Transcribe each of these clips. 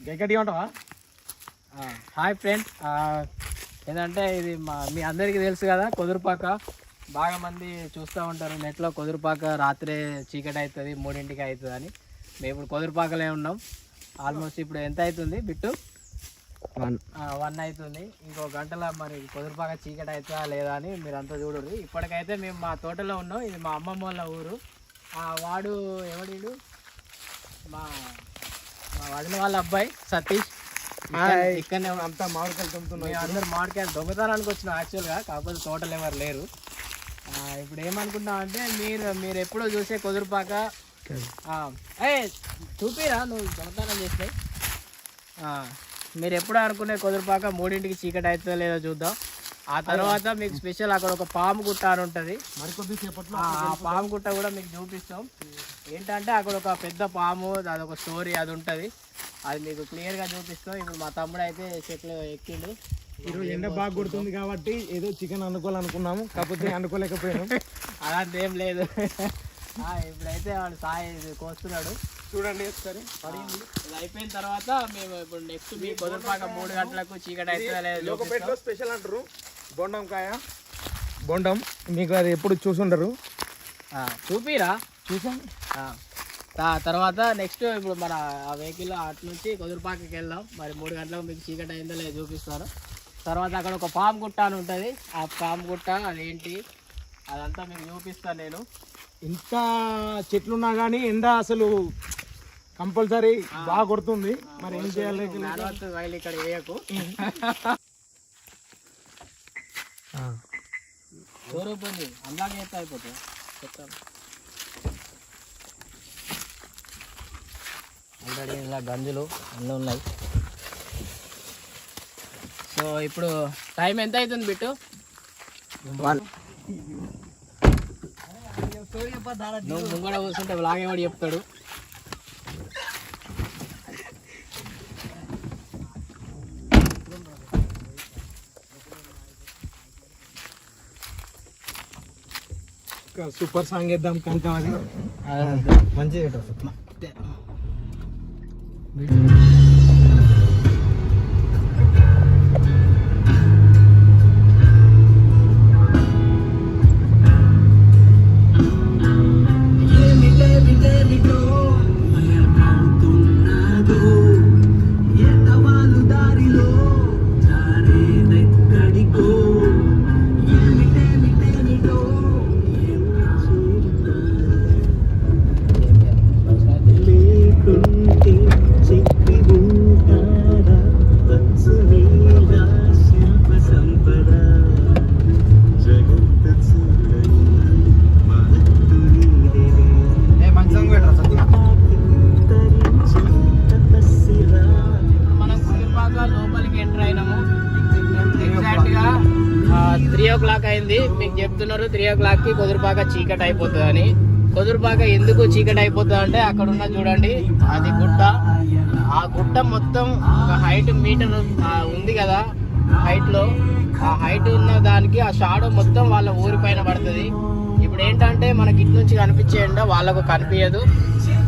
గట్టిగా ఉంటావా? Hi friends, ఏంటంటే ఇది మీ అందరికీ తెలుసు కదా, కుదురుపాక. బాగా మంది చూస్తూ ఉంటారు నెట్లో, కుదురుపాక రాత్రే చీకటి అవుతుంది 3ంటికి అవుతుంది అని. మేము ఇప్పుడు కుదురుపాకలే ఉన్నాం. ఆల్మోస్ట్ ఇప్పుడు ఎంత అవుతుంది బిట్టు? 1 అవుతుంది. ఇంకో గంటలో మరి కుదురుపాక చీకటి అవుతుందా లేదా అని మీరంతా చూడరు. ఇప్పటికైతే మేము మా తోటలో ఉన్నాం. ఇది మా అమ్మమ్మ వాళ్ళ ఊరు. వాడు ఎవడు? మా వదిన వాళ్ళ అబ్బాయి సతీష్. ఇక్కడనే అంతా మామిడికాయలు దొంగతున్నాయి. అందరు మామిడికాయలు దొంగతనానికి వచ్చిన యాక్చువల్గా, కాకపోతే తోటలు ఎవరు లేరు. ఇప్పుడు ఏమనుకుంటున్నాం అంటే మీరు ఎప్పుడో చూసే కుదురుపాక చూపిరా, నువ్వు దొంగతనం చేసినాయి. మీరు ఎప్పుడో అనుకునే కుదురుపాక 3ంటికి చీకటి అవుతుందో లేదో చూద్దాం. ఆ తర్వాత మీకు స్పెషల్ అక్కడ ఒక పాము గుట్ట అని ఉంటుంది. మరికొద్దిసేపట్లో ఆ పాము గుట్ట కూడా మీకు చూపిస్తాం. ఏంటంటే అక్కడ ఒక పెద్ద పాము, అదొక స్టోరీ అది ఉంటుంది. అది మీకు క్లియర్గా చూపిస్తాం. ఇప్పుడు మా తమ్ముడు అయితే చెట్లు ఎక్కిండు. ఈరోజు ఎండ బాగా కొడుతుంది కాబట్టి ఏదో చికెన్ అనుకోవాలనుకున్నాము, కాకపోతే అనుకోలేకపోయాము. అలాంటి ఏం లేదు. ఇప్పుడైతే వాడు సాయి కోస్తున్నాడు, చూడండి ఒకసారి. ఇది అయిపోయిన తర్వాత మేము ఇప్పుడు నెక్స్ట్ మీ కుదురుపాక 3 గంటలకు చీకటి అవుతుందా లేదా స్పెషల్ అంటారు బొండంకాయ. బొండం మీకు అది ఎప్పుడు చూసుండరు, చూపిరా. చూసాం. తర్వాత నెక్స్ట్ ఇప్పుడు మన ఆ వెహికల్ అటు నుంచి కుదురుపాకకి వెళ్దాం. మరి 3 గంటలకు మీకు చీకటి అయిందో లేదో చూపిస్తారు. తర్వాత అక్కడ ఒక పాము గుట్ట అని ఉంటుంది. ఆ పాము గుట్ట అదేంటి అదంతా మీకు చూపిస్తాను నేను. ఇంత చెట్లున్నా కానీ ఎండ అసలు కంపల్సరీ బాగా కొడుతుంది. మరి ఏం చేయాలి? వైల్ ఇక్కడ వేయకు, చూరుపోయింది అందాక చేస్తే అయిపోతుంది. చెప్తాను ఆల్రెడీ ఇలా గంజులు అన్నీ ఉన్నాయి. సో ఇప్పుడు టైం ఎంత అవుతుంది బిట్టు? 1. నువ్వు ముంగడ కూర్చుంటే లాగేవాడు చెప్తాడు. సూపర్ సాంగ్ వేద్దాం కంకం. అది మంచిగా అయింది. మీకు చెప్తున్నారు 3 o'clockకి కుదురుపాక చీకటి అయిపోతుంది అని. కుదురుపాక ఎందుకు చీకటి అయిపోతుంది అంటే అక్కడ ఉన్న చూడండి, అది గుట్ట. ఆ గుట్ట మొత్తం ఒక హైట్ మీటర్ ఉంది కదా, హైట్లో. ఆ హైట్ ఉన్న దానికి ఆ షాడో మొత్తం వాళ్ళ ఊరి పైన పడుతుంది. ఇప్పుడు ఏంటంటే మనకి ఇటు నుంచి కనిపించే ఎండ వాళ్ళకు కనిపించదు.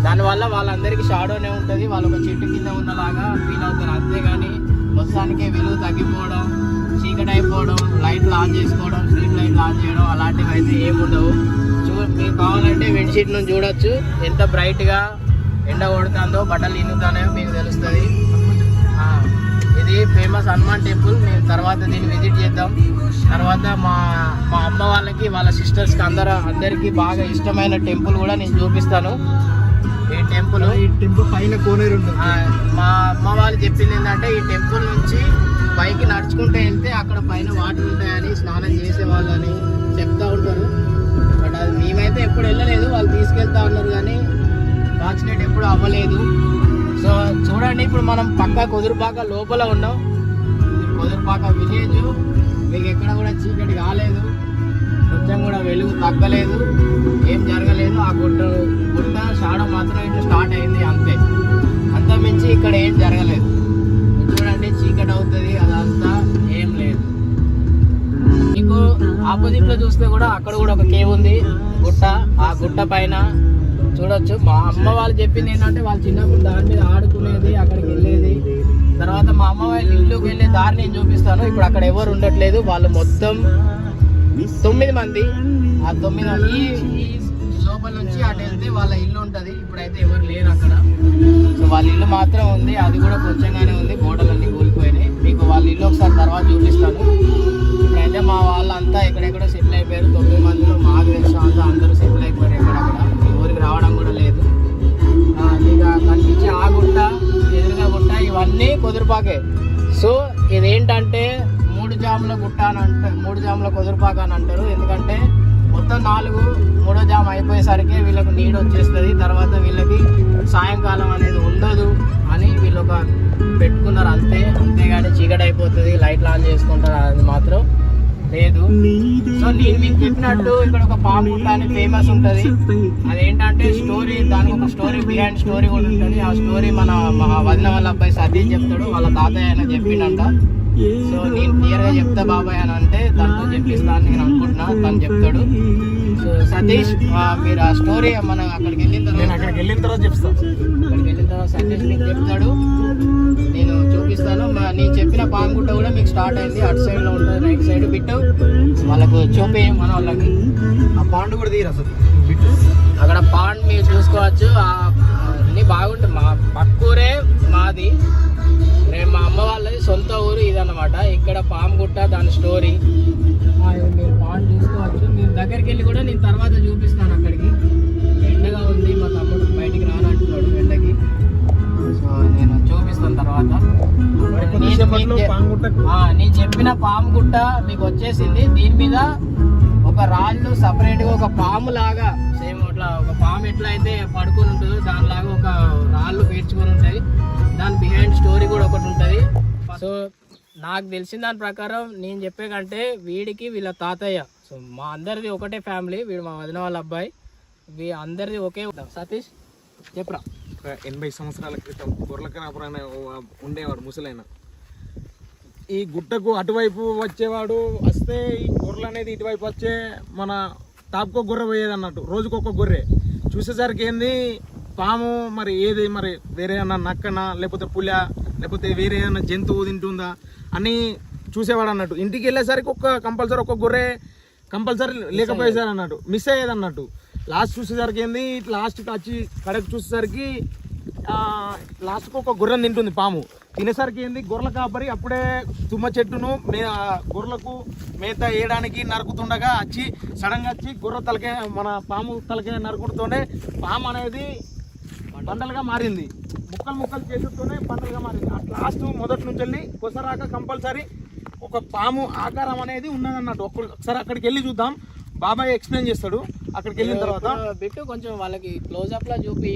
దానివల్ల వాళ్ళందరికీ షాడోనే ఉంటుంది. వాళ్ళు ఒక చెట్టు కింద ఉన్నలాగా ఫీల్ అవుతారు. అంతేగాని మొత్తానికే వెలుగు తగ్గిపోవడం, చీకటి అయిపోవడం, లైట్లు ఆన్ చేసుకోవడం, స్ట్రీట్ లైట్లు ఆన్ చేయడం అలాంటివి అయితే ఏముండవు. మీకు కావాలంటే బెడ్షీట్ నుంచి చూడొచ్చు ఎంత బ్రైట్గా ఎండ కొడుతుందో, బట్టలు ఇన్నుతానో మీకు తెలుస్తుంది. ఇది ఫేమస్ హనుమాన్ టెంపుల్. మేము తర్వాత దీన్ని విజిట్ చేద్దాం. తర్వాత మా అమ్మ వాళ్ళకి, వాళ్ళ సిస్టర్స్కి అందరికీ బాగా ఇష్టమైన టెంపుల్ కూడా నేను చూపిస్తాను. ఈ టెంపుల్ పైన కోనేరు ఉంటుంది. మా అమ్మ వాళ్ళు చెప్పింది ఏంటంటే ఈ టెంపుల్ నుంచి పైకి నడుచుకుంటూ వెళ్తే అక్కడ పైన వాటర్ ఉంటాయని, స్నానం చేసేవాళ్ళని చెప్తా ఉంటారు. బట్ అది మేమైతే ఎప్పుడు వెళ్ళలేదు. వాళ్ళు తీసుకెళ్తా ఉన్నారు కానీ ఫార్చునేట్ ఎప్పుడు అవ్వలేదు. సో చూడండి, ఇప్పుడు మనం పక్కా కుదురుపాక లోపల ఉన్నాం. కుదురుపాక విలేజ్. మీకు ఎక్కడ కూడా చీకటి కాలేదు, కొంచెం కూడా వెలుగు తగ్గలేదు, ఏం జరగలేదు. ఆ గుట్ట షాడో మాత్రం ఇట్లా స్టార్ట్ అయింది, అంతే. అంత మించి ఇక్కడ ఏం జరగలేదు. చూడండి చీకటి అవుతుంది, అదంతా ఏం లేదు. మీకు ఆపోజిట్ లో చూస్తే కూడా అక్కడ కూడా ఒక కేవ్ ఉంది, గుట్ట. ఆ గుట్ట పైన చూడొచ్చు. మా అమ్మ వాళ్ళు చెప్పింది ఏంటంటే వాళ్ళు చిన్నప్పుడు దాని మీద ఆడుకునేది, అక్కడికి వెళ్ళేది. అబ్బాయిలు ఇల్లుకి వెళ్ళే దారి నేను చూపిస్తాను. ఇప్పుడు అక్కడ ఎవరు ఉండట్లేదు, వాళ్ళు మొత్తం 9 మంది. ఆ 9 మంది ఈ లోపల నుంచి అటు వెళ్తే వాళ్ళ ఇల్లు ఉంటది. ఇప్పుడైతే ఎవరు లేరు అక్కడ. సో వాళ్ళ ఇల్లు మాత్రం ఉంది, అది కూడా కొంచెంగానే ఉంది, గోడలన్నీ కూలిపోయినాయి. మీకు వాళ్ళ ఇల్లు ఒకసారి తర్వాత చూపిస్తాను. ఇప్పుడైతే మా వాళ్ళంతా ఎక్కడెక్కడో సెటిల్ అయిపోయారు. 9 మందిలో మాకు తెలిసిన అంతా అందరూ సెటిల్ అయిపోయారు ఎక్కడక్కడ. ఊరికి రావడం కూడా లేదు. ఇక కనిపించే ఆ గుట్ట, ఎదురుగా గుట్ట, ఇవన్నీ కుదురుపాకే. సో ఇదేంటంటే 3 జాముల గుట్ట అని అంటారు, 3 జాముల కుదురుపాక అని అంటారు. ఎందుకంటే మొత్తం 4, 3వ జాము అయిపోయేసరికి వీళ్ళకు నీడ వచ్చేస్తుంది. తర్వాత వీళ్ళకి సాయంకాలం అనేది ఉండదు అని వీళ్ళు ఒక పెట్టుకున్నారు అంతే. అంతేగాని చీకటి అయిపోతుంది లైట్లు ఆన్ చేసుకుంటారు అది మాత్రం లేదు. సో నేను మీకు చెప్పినట్టు ఇక్కడ ఒక పాము గుట్ట అని ఫేమస్ ఉంటుంది. అదేంటంటే స్టోరీ, దానికి ఒక స్టోరీ, బిహైండ్ స్టోరీ కూడా ఉంటుంది. ఆ స్టోరీ మన వదిన వాళ్ళ అబ్బాయి సతీష్ చెప్తాడు, వాళ్ళ తాతయ్య ఆయన చెప్పిండంట. సో నేను క్లియర్గా చెప్తా బాబాయ్ అని అంటే తనతో చెప్పిస్తాను నేను అనుకుంటున్నా, తను చెప్తాడు. సో సతీష్ మీరు ఆ స్టోరీ మనం అక్కడికి వెళ్ళిన తర్వాత చెప్తాను. అక్కడికి వెళ్ళిన తర్వాత సతీష్ మీకు చెప్తాడు, నేను చూపిస్తాను. నేను చెప్పిన పాము గుట్ట కూడా మీకు స్టార్ట్ అయింది, అటు సైడ్ లో ఉంటుంది, రైట్ సైడ్ బిట్టు వాళ్ళకు చూపి మన వాళ్ళకి. ఆ పాండ్ కూడా తీరు అసలు బిట్టు అక్కడ పాండ్ మీరు చూసుకోవచ్చు. అన్ని బాగుంటుంది. మా పక్కూరే మాది, మా అమ్మ వాళ్ళది సొంత ఊరు ఇదన్నమాట. ఇక్కడ పాము గుట్ట, దాని స్టోరీ మీరు పాండ్ చూసుకోవచ్చు. మీరు దగ్గరికి వెళ్ళి కూడా నేను తర్వాత చూపిస్తాను. అక్కడికి ఎండగా ఉంది, మా తమ్ముడు బయటికి రానంటున్నాడు ఎండకి. సో నేను చూపిస్తాను తర్వాత. నేను చెప్పిన పాము గుట్ట మీకు వచ్చేసింది. దీని మీద ఒక రాళ్ళు సపరేట్ గా ఒక పాము లాగా సేమ్ అట్లా ఒక పాము ఎట్లా అయితే పడుకొని ఉంటుందో దానిలాగా ఒక రాళ్ళు పేర్చుకొని ఉంటాయి. దాని బిహైండ్ స్టోరీ కూడా ఒకటి ఉంటుంది. సో నాకు తెలిసిన దాని ప్రకారం నేను చెప్పే కంటే వీడికి వీళ్ళ తాతయ్య, సో మా అందరిది ఒకటే ఫ్యామిలీ. వీడు మా వదిన వాళ్ళ అబ్బాయి, అందరిది ఒకే. సతీష్ చెప్పరా. 80 సంవత్సరాల క్రితం గొర్రెలకరాపురం ఉండేవాడు ముసలైన. ఈ గుట్టకు అటువైపు వచ్చేవాడు, వస్తే ఈ గొర్రెలు అనేది ఇటువైపు వచ్చే మన టాప్కో గొర్రె పోయేది అన్నట్టు, రోజుకొక గొర్రె. చూసేసరికి ఏంది పాము మరి ఏది మరి వేరే ఏమన్నా నక్కన లేకపోతే పులి లేకపోతే వేరే ఏమన్నా జంతువు తింటుందా అని చూసేవాడు అన్నట్టు. ఇంటికి వెళ్ళేసరికి కంపల్సరీ ఒక గొర్రె కంపల్సరీ లేకపోయేసారు అన్నట్టు, మిస్ అయ్యేది అన్నట్టు. లాస్ట్ చూసేసరికి ఏంది లాస్ట్కి వచ్చి కడకు చూసేసరికి లాస్ట్కి ఒక గొర్రెని తింటుంది పాము. తినేసరికి ఏంది గొర్రెల కాపరి అప్పుడే తుమ్మ చెట్టును గొర్రెలకు మేత వేయడానికి నరుకుతుండగా వచ్చి సడన్గా వచ్చి గొర్రె తలకే మన పాము తలకే నరుకుడుతోనే పాము అనేది బండలుగా మారింది. ముక్కలు చేసేస్తూనే బండలుగా మారింది. ఆ లాస్ట్ మొదటి నుంచి వెళ్ళి కొసరాక కంపల్సరీ ఒక పాము ఆకారం అనేది ఉన్నదన్నట్టు. ఒకసారి అక్కడికి వెళ్ళి చూద్దాం, బాబాయ్ ఎక్స్ప్లెయిన్ చేస్తాడు. అక్కడికి వెళ్ళిన తర్వాత బిట్టు కొంచెం వాళ్ళకి క్లోజ్అప్ లా చూపి.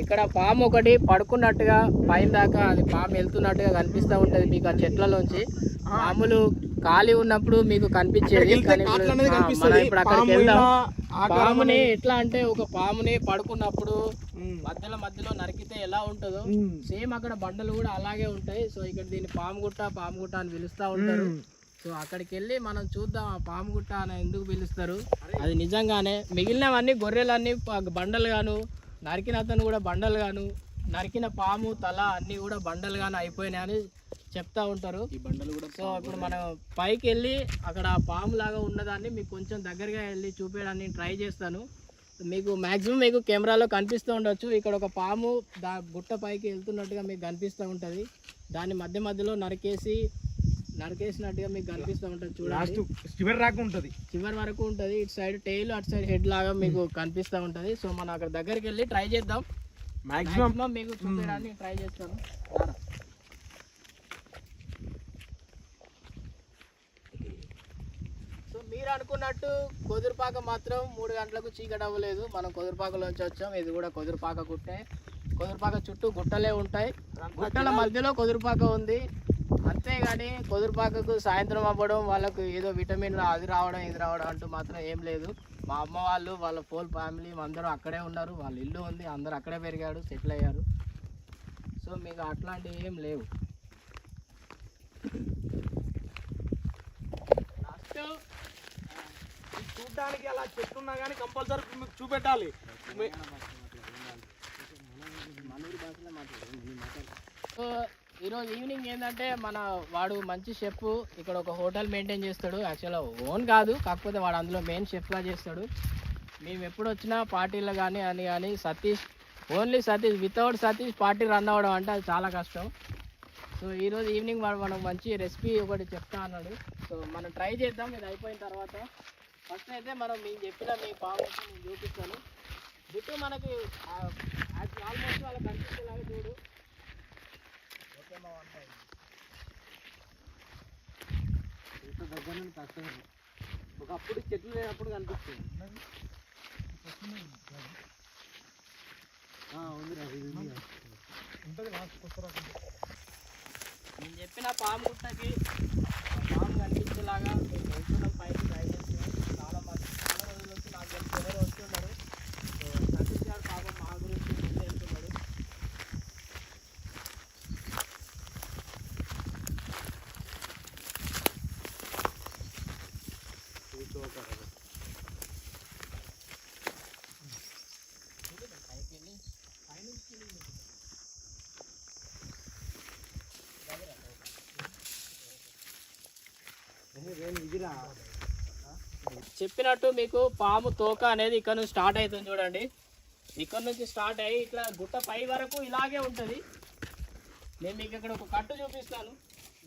ఇక్కడ పాము ఒకటి పడుకున్నట్టుగా పైన దాకా అది పాము వెళ్తున్నట్టుగా కనిపిస్తూ ఉంటది మీకు ఆ చెట్లలోంచి. పాములు ఖాళీ ఉన్నప్పుడు మీకు కనిపించేది, ఇప్పుడు అక్కడికి వెళ్దాం. పాముని ఎట్లా అంటే ఒక పాముని పడుకున్నప్పుడు మధ్యలో నరికితే ఎలా ఉంటుందో సేమ్ అక్కడ బండలు కూడా అలాగే ఉంటాయి. సో ఇక్కడ దీన్ని పాము గుట్ట అని పిలుస్తూ ఉంటారు. సో అక్కడికి వెళ్ళి మనం చూద్దాం ఆ పాము గుట్ట అని ఎందుకు పిలుస్తారు. అది నిజంగానే మిగిలినవన్నీ గొర్రెలన్నీ బండలు గాను, నరికిన అతను కూడా బండలు గాను, నరికిన పాము తల అన్నీ కూడా బండలు గాను అయిపోయినాయి అని చెప్తా ఉంటారు ఈ బండలు కూడా. సో ఇప్పుడు మనం పైకి వెళ్ళి అక్కడ పాము లాగా ఉన్నదాన్ని మీకు కొంచెం దగ్గరగా వెళ్ళి చూపించడానికి ట్రై చేస్తాను. మీకు మ్యాక్సిమం మీకు కెమెరాలో కనిపిస్తూ ఉండొచ్చు. ఇక్కడ ఒక పాము గుట్ట పైకి వెళ్తున్నట్టుగా మీకు కనిపిస్తూ ఉంటుంది. దాన్ని మధ్యలో నరికేసినట్టుగా మీకు కనిపిస్తూ ఉంటుంది. చూడండి చివరి వరకు ఉంటుంది. ఇటు సైడ్ టెయిల్, అటు సైడ్ హెడ్ లాగా మీకు కనిపిస్తూ ఉంటుంది. సో మనం అక్కడ దగ్గరికి వెళ్ళి ట్రై చేద్దాం. మ్యాక్సిమం మీకు చూపించడానికి ట్రై చేస్తాను. సో మీరు అనుకున్నట్టు కొదురుపాక మాత్రం 3 గంటలకు చీకటి అవ్వలేదు. మనం కొదురుపాకలోంచి వచ్చాం. ఇది కూడా కొదురుపాక గుట్టే. కొదురుపాక చుట్టూ గుట్టలే ఉంటాయి. గుట్టల మధ్యలో కొదురుపాక ఉంది. అంతేగాని కొదురుపాకకు సాయంత్రం అవ్వడం, వాళ్ళకు ఏదో విటమిన్ అది రావడం ఇది రావడం అంటూ మాత్రం ఏం లేదు. మా అమ్మ వాళ్ళు, వాళ్ళ ఫోల్ ఫ్యామిలీ అందరూ అక్కడే ఉన్నారు. వాళ్ళ ఇల్లు ఉంది, అందరూ అక్కడే పెరిగాడు, సెటిల్ అయ్యారు. సో మీకు అట్లాంటివి ఏం లేవు. చూడడానికి అలా చెట్టున్నా కానీ కంపల్సరీ మీకు చూపెట్టాలి. సో ఈరోజు ఈవినింగ్ ఏంటంటే వాడు మంచి షెఫ్, ఇక్కడ ఒక హోటల్ మెయింటైన్ చేస్తాడు. యాక్చువల్గా ఓన్ కాదు, కాకపోతే వాడు అందులో మెయిన్ షెఫ్లా చేస్తాడు. మేము ఎప్పుడు వచ్చినా పార్టీలో కానీ Satish, only Satish, without Satish party run అవ్వడం అంటే అది చాలా కష్టం. సో ఈరోజు ఈవినింగ్ వాడు మనకు మంచి రెసిపీ ఒకటి చెప్తా అన్నాడు. సో మనం ట్రై చేద్దాం. ఇది అయిపోయిన తర్వాత ఫస్ట్ అయితే మేము చెప్పిన మీ పాము నేను చూపిస్తాను. బిట్టు మనకి ఆల్మోస్ట్ వాళ్ళకి కనిపించేలాగా చూడు. ఓకే మా వంట దగ్గర నుండి కష్టం. ఒకప్పుడు చెట్లు లేనప్పుడు కనిపిస్తుంది. ఉంటుంది లాస్ట్ కొత్త. నేను చెప్పిన పాము గుట్టకి పాము కనిపించేలాగా మేము వెళ్తున్నాం పైకి ట్రై చేస్తున్నాం. చాలా రోజుల నుంచి నాకు తెలిసి ఎవరు వస్తున్నారు. సతీష్ గారు పాపం మా గురించి ముందు వెళ్తున్నాడు. చెప్పినట్టు మీకు పాము తోక అనేది ఇక్కడ నుంచి స్టార్ట్ అవుతుంది చూడండి. ఇక్కడ నుంచి స్టార్ట్ అయ్యి ఇట్లా గుట్ట పై వరకు ఇలాగే ఉంటుంది. నేను మీకు ఇక్కడ ఒక కట్టు చూపిస్తాను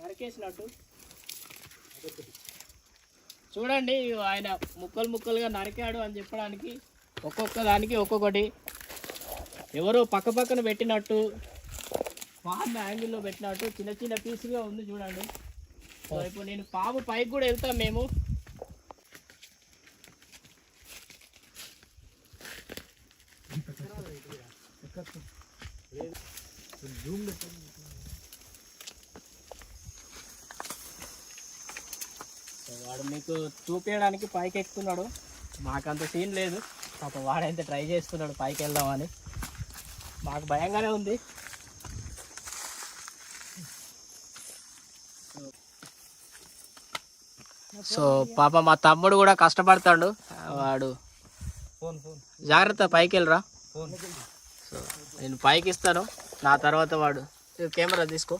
నరికేసినట్టు. చూడండి, ఆయన ముక్కలుగా నరికాడు అని చెప్పడానికి ఒక్కొక్క దానికి ఒక్కొక్కటి ఎవరో పక్కన పెట్టినట్టు, పాము యాంగిల్లో పెట్టినట్టు చిన్న పీసుగా ఉంది చూడండి. సో ఇప్పుడు నేను పాము పైకి కూడా వెళ్తాం మేము. వాడు మీకు చూపించడానికి పైకి ఎక్కుతున్నాడు. మాకంత సీన్ లేదు, పాప వాడైతే ట్రై చేస్తున్నాడు పైకి వెళ్దామని. మాకు భయంగానే ఉంది. సో పాప మా తమ్ముడు కూడా కష్టపడతాడు. వాడు జాగ్రత్త పైకి వెళ్ళరా. సో నేను పైకి ఇస్తాను, నా తర్వాత వాడు కెమెరా తీసుకో.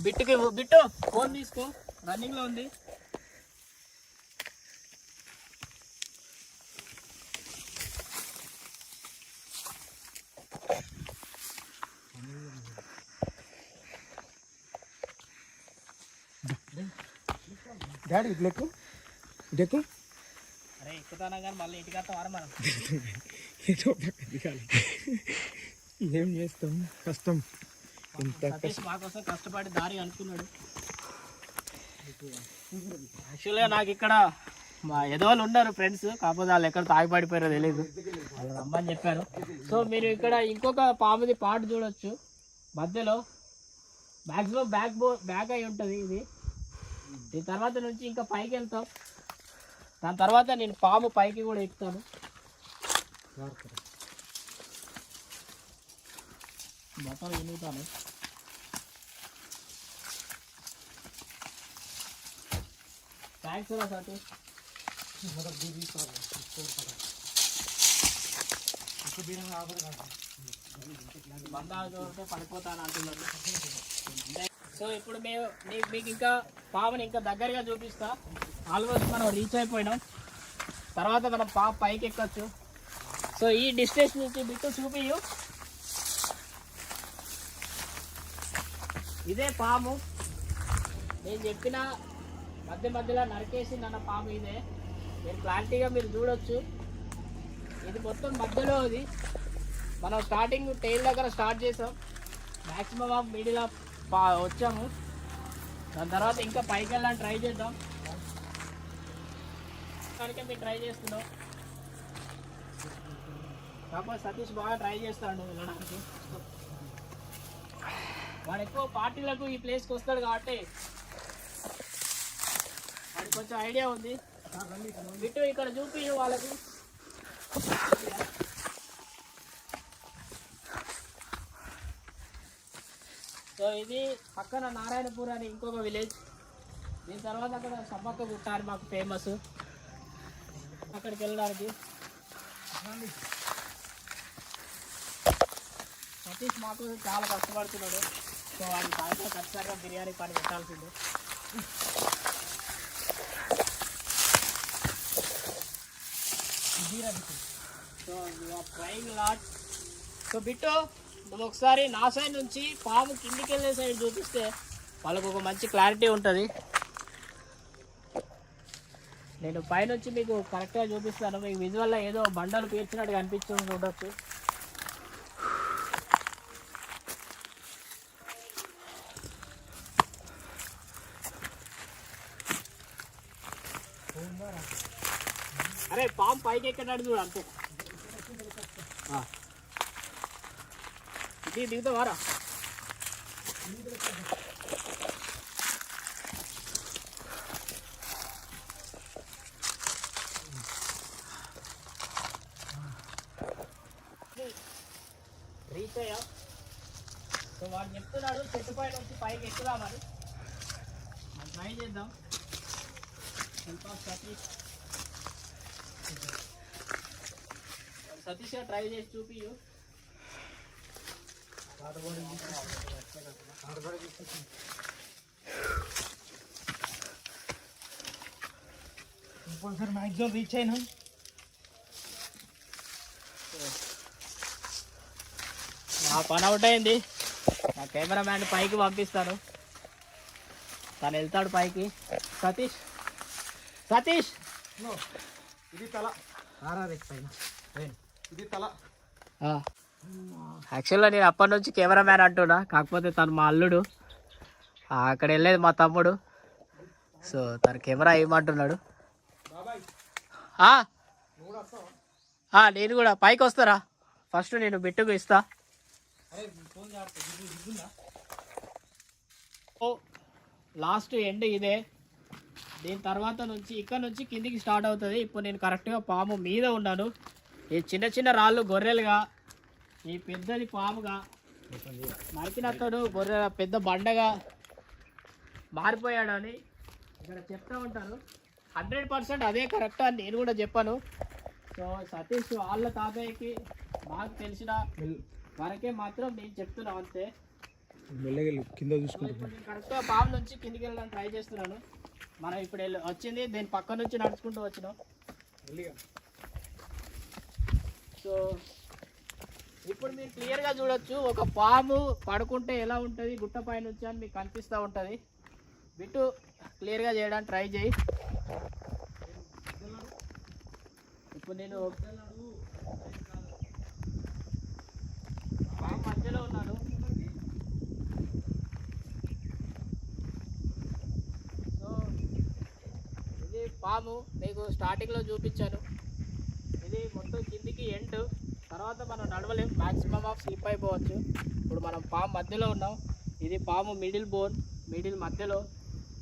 బిట్టు ఫోన్ తీసుకో, రన్నింగ్లో ఉంది. డాడీ ఇట్లెక్కు అరే ఎక్కుతానా కానీ మళ్ళీ ఇంటికి వస్తాం వారా మనం. ఏం చేస్తాం, కష్టం. సతీష్ మా కోసం కష్టపడి దారి అనుకున్నాడు. యాక్చువల్గా నాకు ఇక్కడ మా ఎదవాళ్ళు ఉన్నారు ఫ్రెండ్స్, కాకపోతే వాళ్ళు ఎక్కడ తాగిపడిపోయారో తెలియదు, వాళ్ళు రమ్మని చెప్పారు. సో మీరు ఇక్కడ ఇంకొక పాముది పార్ట్ చూడొచ్చు మధ్యలో. మ్యాక్సిమం బ్యాక్ అయి ఉంటుంది ఇది. దీని తర్వాత నుంచి ఇంకా పైకి వెళ్తాం. దాని తర్వాత నేను పాము పైకి కూడా ఎక్కుతాను. మొత్తం ఎన్నుతాను. థ్యాంక్స్ రా సతీష్. బందాలు పడిపోతాను అంటున్నాడు. సో ఇప్పుడు మీకు ఇంకా పాముని ఇంకా దగ్గరగా చూపిస్తా. ఆల్మోస్ట్ మనం రీచ్ అయిపోయినాం. తర్వాత మనం పాము పైకి ఎక్కచ్చు. సో ఈ డిస్టెన్స్ నుంచి బిట్టు చూపియు. ఇదే పాము, నేను చెప్పిన మధ్యలో నరికేసి నన్న పాము ఇదే. మీరు క్లారిటీగా మీరు చూడొచ్చు. ఇది మొత్తం మధ్యలో అది. మనం స్టార్టింగ్ టైల్ దగ్గర స్టార్ట్ చేసాం, మ్యాక్సిమం ఆఫ్ మిడిల్ ఆఫ్ వచ్చాము. దాని తర్వాత ఇంకా పైకి వెళ్ళాలని ట్రై చేద్దాం. కనుక మీరు ట్రై చేస్తున్నాం. కాకపోతే సతీష్ బాగా ట్రై చేస్తాడు వెళ్ళడానికి. వాడు ఎక్కువ పార్టీలకు ఈ ప్లేస్కి వస్తాడు కాబట్టి వాడికి కొంచెం ఐడియా ఉంది. బిట్టు ఇక్కడ చూపి వాళ్ళకి. సో ఇది పక్కన నారాయణపూర్ అని ఇంకొక విలేజ్. దీని తర్వాత అక్కడ సమ్మక్క గుట్ట అని మాకు ఫేమస్, అక్కడికి వెళ్ళడానికి. సతీష్ మాకు చాలా కష్టపడుతున్నాడు. సో వాడి సాయంత్రం ఖచ్చితంగా బిర్యానీ పని పెట్టాల్సిందే. So trying lot. So Bittu నువ్వు ఒకసారి నా సైడ్ నుంచి పాము కిందికి వెళ్ళే సైడ్ చూపిస్తే వాళ్ళకు ఒక మంచి క్లారిటీ ఉంటుంది. నేను పైనుంచి మీకు కరెక్ట్గా చూపిస్తాను. మీకు విజువల్లో ఏదో బండలు పేర్చినట్టు కనిపించి ఉండొచ్చు. అరే పాము పైకి ఎక్కడాడు చూడు అంతే. ఇది దిగుతావారా? రీచ్ అయ్యా. సో వాడు చెప్తున్నాడు చెట్టు పైన వచ్చి పైకి ఎక్కుదామని. మనం ట్రై చేద్దాం. సతీష్ సతీష్గా ట్రై చేసి చూపి. సార్ మ్యాక్సిమం రీచ్ అయినా. నా పని అవుట్ అయింది. నా కెమెరామ్యాన్ పైకి పంపిస్తాను. తను వెళ్తాడు పైకి. సతీష్ సతీష్ ఇది తల పైన ఇది తల. యాక్చువల్గా నేను అప్పటి నుంచి కెమెరామ్యాన్ అంటున్నా, కాకపోతే తను మా అల్లుడు, అక్కడ వెళ్ళేది మా తమ్ముడు. సో తను కెమెరా ఇవ్వమంటున్నాడు. నేను కూడా పైకి వస్తారా? ఫస్ట్ నేను బిట్టుకు ఇస్తా. లాస్ట్ ఎండ్ ఇదే. దీని తర్వాత నుంచి ఇక్కడ నుంచి కిందికి స్టార్ట్ అవుతుంది. ఇప్పుడు నేను కరెక్ట్గా పాము మీద ఉన్నాను. ఈ చిన్న చిన్న రాళ్ళు గొర్రెలుగా, ఈ పెద్దది పాముగా, నరికినతడు గొర్రె పెద్ద బండగా మారిపోయాడని ఇక్కడ చెప్తూ ఉంటారు. 100% అదే కరెక్ట్ అని నేను కూడా చెప్పాను. సో సతీష్ వాళ్ళ తాతయ్యకి నాకు తెలిసిన వరకే మాత్రం నేను చెప్తున్నాను అంతే. కింద చూసుకుంటున్నాను. నేను కరెక్ట్గా పాము నుంచి కిందికి వెళ్ళడానికి ట్రై చేస్తున్నాను. మనం ఇప్పుడు వచ్చింది దీని పక్క నుంచి నడుచుకుంటూ వచ్చినాం. సో ఇప్పుడు మీరు క్లియర్గా చూడొచ్చు ఒక పాము పడుకుంటే ఎలా ఉంటుంది గుట్ట పై నుంచి అని మీకు కనిపిస్తూ ఉంటుంది. బిట్టు క్లియర్గా చేయడానికి ట్రై చేయి. ఇప్పుడు నేను పాము మధ్యలో ఉన్నాను. సో ఇది పాము మీకు స్టార్టింగ్లో చూపించాను. ఇది మొత్తం కిందికి ఎండ్. తర్వాత మనం నడవలేం, మ్యాక్సిమం ఆఫ్ స్లిప్ అయిపోవచ్చు. ఇప్పుడు మనం పాము మధ్యలో ఉన్నాం. ఇది పాము మిడిల్ బోన్, మిడిల్ మధ్యలో.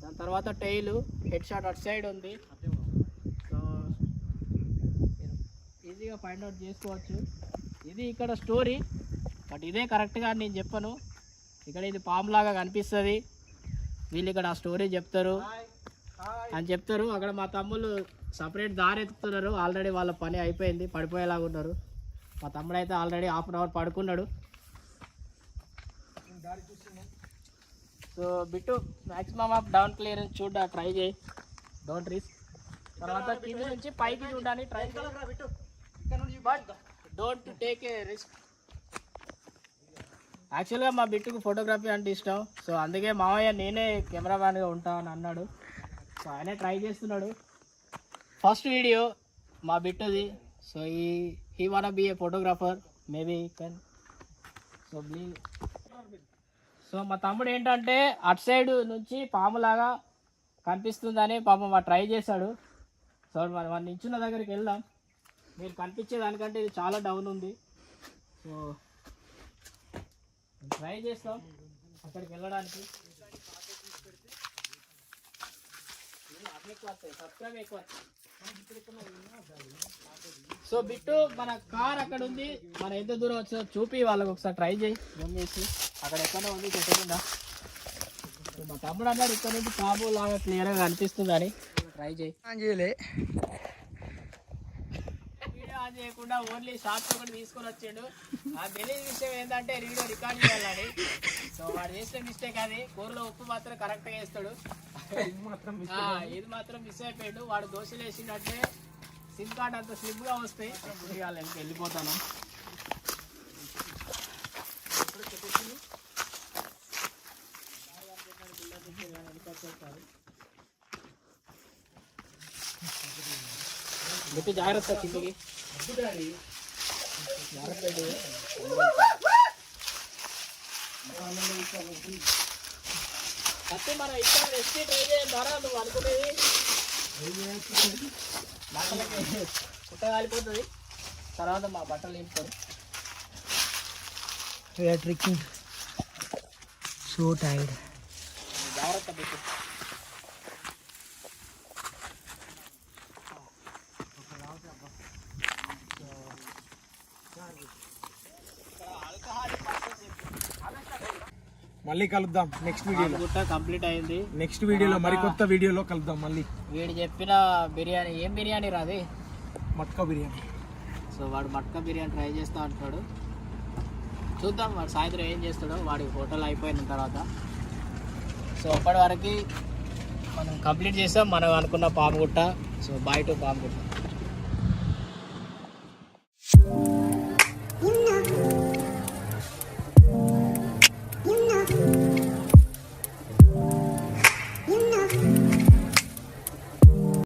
దాని తర్వాత టైలు, హెడ్ షాట్ అటు సైడ్ ఉంది. సో ఈజీగా ఫైండ్ అవుట్ చేసుకోవచ్చు. ఇది ఇక్కడ స్టోరీ, బట్ ఇదే కరెక్ట్గా నేను చెప్పను. ఇక్కడ ఇది పాములాగా కనిపిస్తుంది. వీళ్ళు ఇక్కడ ఆ స్టోరీ చెప్తారు అని చెప్తారు. అక్కడ మా తమ్ముళ్ళు సపరేట్ దారి ఎత్తుతున్నారు. ఆల్రెడీ వాళ్ళ పని అయిపోయింది, పడిపోయేలాగా ఉన్నారు. మా తమ్ముడు అయితే ఆల్రెడీ 1/2 అవర్ పడుకున్నాడు. So Bittu maximum of down clearance చూడ ట్రై చేయి, డోంట్ రిస్క్. తర్వాత కింద నుంచి పైకి చూడడానికి ట్రై చేయి, but don't take a risk. యాక్చువల్గా మా బిట్టుకు ఫోటోగ్రఫీ అంటే ఇష్టం. సో అందుకే మామయ్య నేనే కెమెరామ్యాన్గా ఉంటానని అన్నాడు. సో ఆయనే ట్రై చేస్తున్నాడు. ఫస్ట్ వీడియో మా బిట్టుది. So he wanna be a photographer, maybe he can. So please. So మా తమ్ముడు ఏంటంటే అటు సైడ్ నుంచి పాములాగా కనిపిస్తుందని పాపం మా ట్రై చేశాడు. సో మన నించున్న దగ్గరికి వెళ్దాం. మీరు కనిపించే దానికంటే ఇది చాలా డౌన్ ఉంది. సో ట్రై చేస్తాం అక్కడికి వెళ్ళడానికి. సబ్స్క్రైబ్ ఎక్కువ. సో బిట్టు మన కార్ అక్కడ ఉంది, మన ఎంత దూరం వచ్చిందో చూపి వాళ్ళకి ఒకసారి ట్రై చేయి. జూమ్ చేసి అక్కడ ఎక్కడో ఉంది చెట్టు. సో మా తమ్ముడు అన్నాడు ఇక్కడ నుంచి పాము లాగా క్లియర్గా కనిపిస్తుందని. ట్రై చేయి. వీడియో ఆన్ రికార్డ్ చేయకుండా ఓన్లీ షార్ట్స్ ఒకటి తీసుకొని వచ్చాడు. ఆ తెలియని విషయం ఏంటంటే వీడియో రికార్డ్ చేయాలని. సో వాడు చేసిన మిస్టేక్ అది. కూరలో ఉప్పు మాత్రం కరెక్ట్గా వేస్తాడు, ఇది మాత్రం మిస్ అయిపోయాడు. వాడు దోశలు వేసినట్టే సిమ్ కార్డ్ అంత స్లిప్గా వస్తాయి. వెళ్ళిపోతాను. జాగ్రత్త కిందకి అయితే మన ఇక్కడ రెసిపీ ట్రై చేద్దారా నువ్వు అనుకునేది పుట్ట కాలిపోతుంది. తర్వాత మా బట్టలు నింపుతారు. So tired. జాగ్రత్త పెట్టు. మళ్ళీ కలుద్దాం నెక్స్ట్ వీడియోలో. గుట్ట కంప్లీట్ అయింది. నెక్స్ట్ వీడియోలో మరికొత్త వీడియోలో కలుద్దాం మళ్ళీ. వీడు చెప్పిన బిర్యానీ ఏం బిర్యానీ రాది, మట్కా బిర్యానీ. సో వాడు మట్కా బిర్యానీ ట్రై చేస్తా అంటున్నాడు. చూద్దాం వాడు సాయంత్రం ఏం చేస్తాడో. వాడి హోటల్ అయిపోయిన తర్వాత. సో అప్పటి వరకు మనం కంప్లీట్ చేస్తాం మనం అనుకున్న పాముగుట్ట. So bye to పాముగుట్ట.